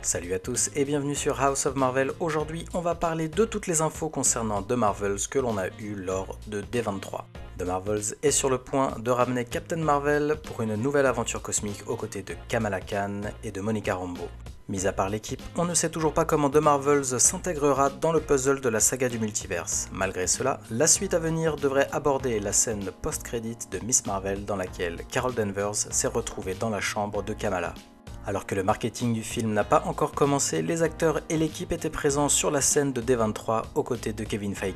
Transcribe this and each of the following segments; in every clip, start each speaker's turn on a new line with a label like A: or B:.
A: Salut à tous et bienvenue sur House of Marvel. Aujourd'hui, on va parler de toutes les infos concernant The Marvels que l'on a eues lors de D23. The Marvels est sur le point de ramener Captain Marvel pour une nouvelle aventure cosmique aux côtés de Kamala Khan et de Monica Rambeau. Mis à part l'équipe, on ne sait toujours pas comment The Marvels s'intégrera dans le puzzle de la saga du multiverse. Malgré cela, la suite à venir devrait aborder la scène post-crédit de Miss Marvel dans laquelle Carol Danvers s'est retrouvée dans la chambre de Kamala. Alors que le marketing du film n'a pas encore commencé, les acteurs et l'équipe étaient présents sur la scène de D23 aux côtés de Kevin Feige.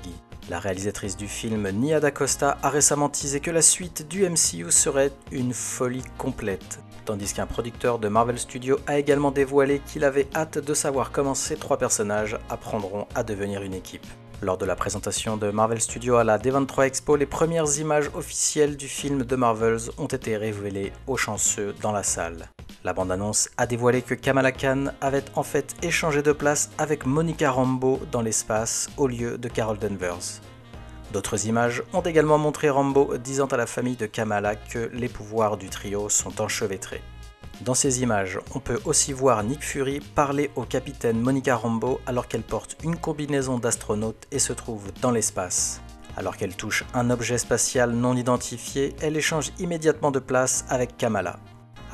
A: La réalisatrice du film, Nia DaCosta, a récemment teasé que la suite du MCU serait une folie complète, tandis qu'un producteur de Marvel Studios a également dévoilé qu'il avait hâte de savoir comment ces trois personnages apprendront à devenir une équipe. Lors de la présentation de Marvel Studios à la D23 Expo, les premières images officielles du film The Marvels ont été révélées aux chanceux dans la salle. La bande-annonce a dévoilé que Kamala Khan avait en fait échangé de place avec Monica Rambeau dans l'espace au lieu de Carol Danvers. D'autres images ont également montré Rambeau disant à la famille de Kamala que les pouvoirs du trio sont enchevêtrés. Dans ces images, on peut aussi voir Nick Fury parler au capitaine Monica Rambeau alors qu'elle porte une combinaison d'astronaute et se trouve dans l'espace. Alors qu'elle touche un objet spatial non identifié, elle échange immédiatement de place avec Kamala.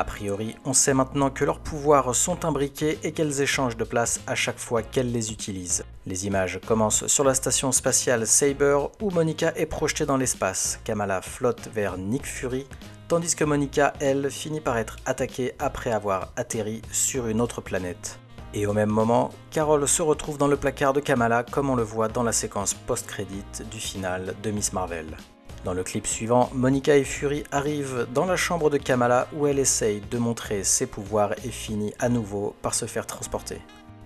A: A priori, on sait maintenant que leurs pouvoirs sont imbriqués et qu'elles échangent de place à chaque fois qu'elles les utilisent. Les images commencent sur la station spatiale Saber où Monica est projetée dans l'espace. Kamala flotte vers Nick Fury, tandis que Monica, elle, finit par être attaquée après avoir atterri sur une autre planète. Et au même moment, Carol se retrouve dans le placard de Kamala comme on le voit dans la séquence post-crédit du final de Miss Marvel. Dans le clip suivant, Monica et Fury arrivent dans la chambre de Kamala où elle essaye de montrer ses pouvoirs et finit à nouveau par se faire transporter.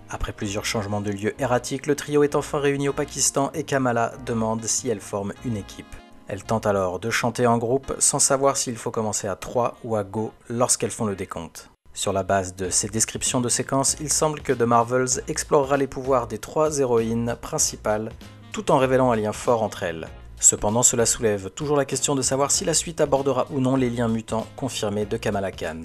A: Après plusieurs changements de lieu erratiques, le trio est enfin réuni au Pakistan et Kamala demande si elle forme une équipe. Elle tente alors de chanter en groupe sans savoir s'il faut commencer à 3 ou à go lorsqu'elles font le décompte. Sur la base de ces descriptions de séquences, il semble que The Marvels explorera les pouvoirs des 3 héroïnes principales tout en révélant un lien fort entre elles. Cependant, cela soulève toujours la question de savoir si la suite abordera ou non les liens mutants confirmés de Kamala Khan.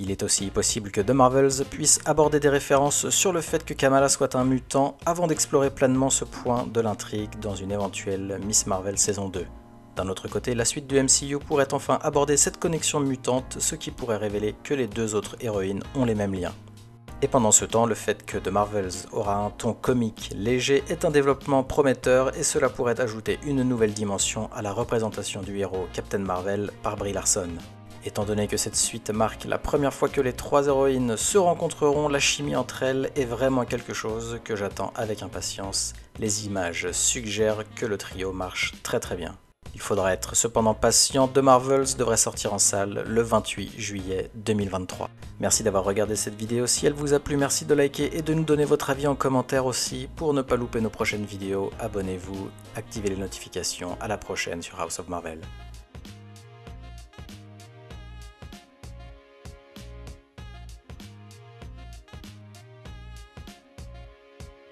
A: Il est aussi possible que The Marvels puisse aborder des références sur le fait que Kamala soit un mutant avant d'explorer pleinement ce point de l'intrigue dans une éventuelle Miss Marvel saison 2. D'un autre côté, la suite du MCU pourrait enfin aborder cette connexion mutante, ce qui pourrait révéler que les deux autres héroïnes ont les mêmes liens. Et pendant ce temps, le fait que The Marvels aura un ton comique léger est un développement prometteur et cela pourrait ajouter une nouvelle dimension à la représentation du héros Captain Marvel par Brie Larson. Étant donné que cette suite marque la première fois que les 3 héroïnes se rencontreront, la chimie entre elles est vraiment quelque chose que j'attends avec impatience. Les images suggèrent que le trio marche très bien. Il faudra être cependant patient, The Marvels devrait sortir en salle le 28 juillet 2023. Merci d'avoir regardé cette vidéo, si elle vous a plu, merci de liker et de nous donner votre avis en commentaire aussi. Pour ne pas louper nos prochaines vidéos, abonnez-vous, activez les notifications, à la prochaine sur House of Marvel.